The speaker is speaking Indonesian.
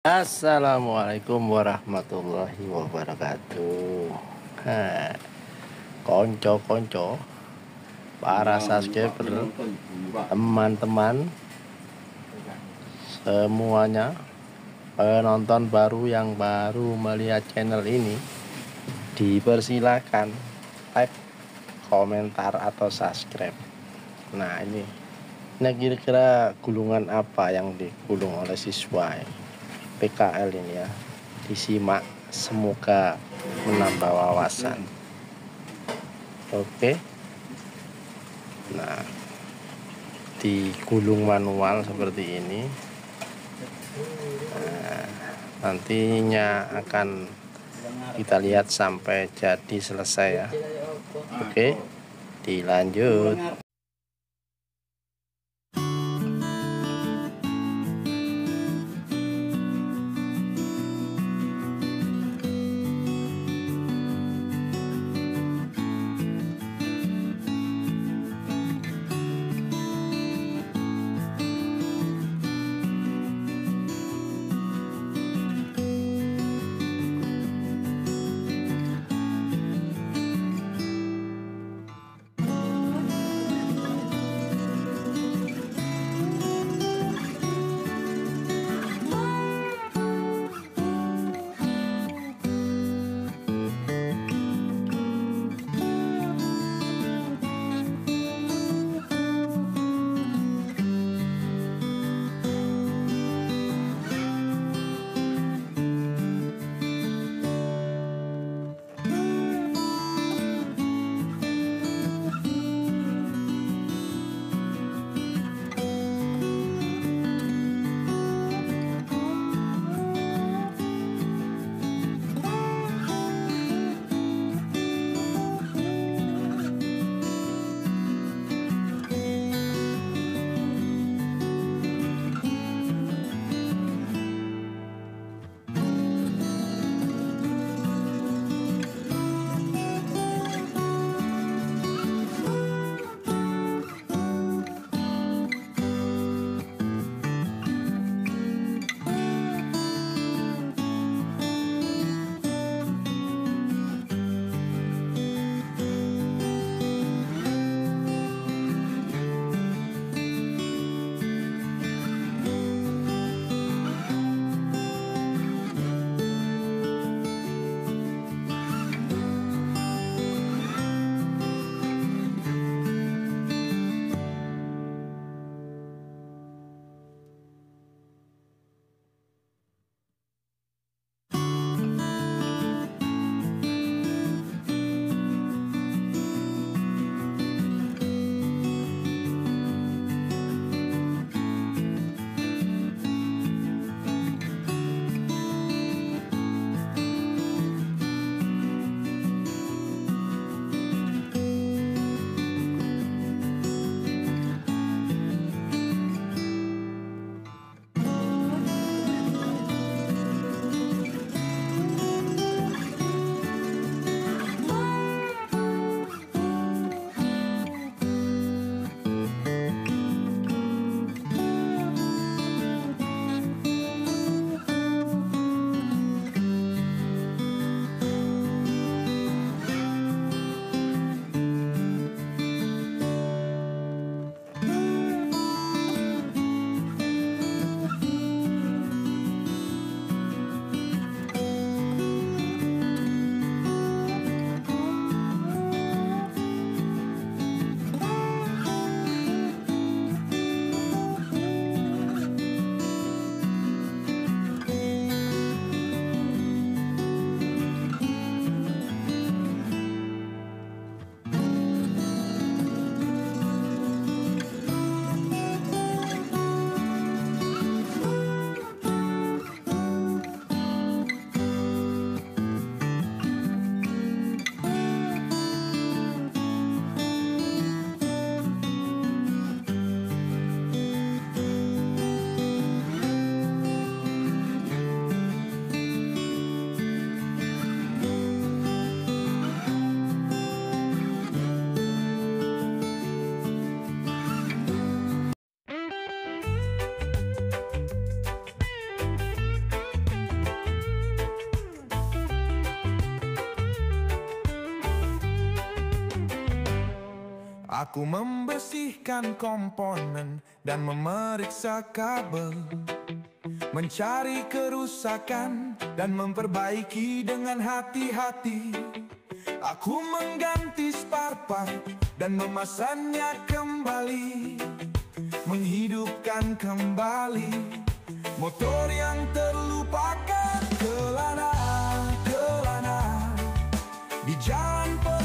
Assalamualaikum warahmatullahi wabarakatuh. Konco-konco, para subscriber, teman-teman semuanya, penonton baru yang baru melihat channel ini, dipersilakan like, komentar atau subscribe. Nah ini kira-kira gulungan apa yang digulung oleh siswa PKL ini ya, disimak, semoga menambah wawasan. Oke, nah digulung manual seperti ini. Nah, nantinya akan kita lihat sampai jadi selesai ya. Oke, dilanjut. Aku membersihkan komponen dan memeriksa kabel, mencari kerusakan dan memperbaiki dengan hati-hati. Aku mengganti spare part dan memasangnya kembali, menghidupkan kembali motor yang terlupakan. Kelana di jalan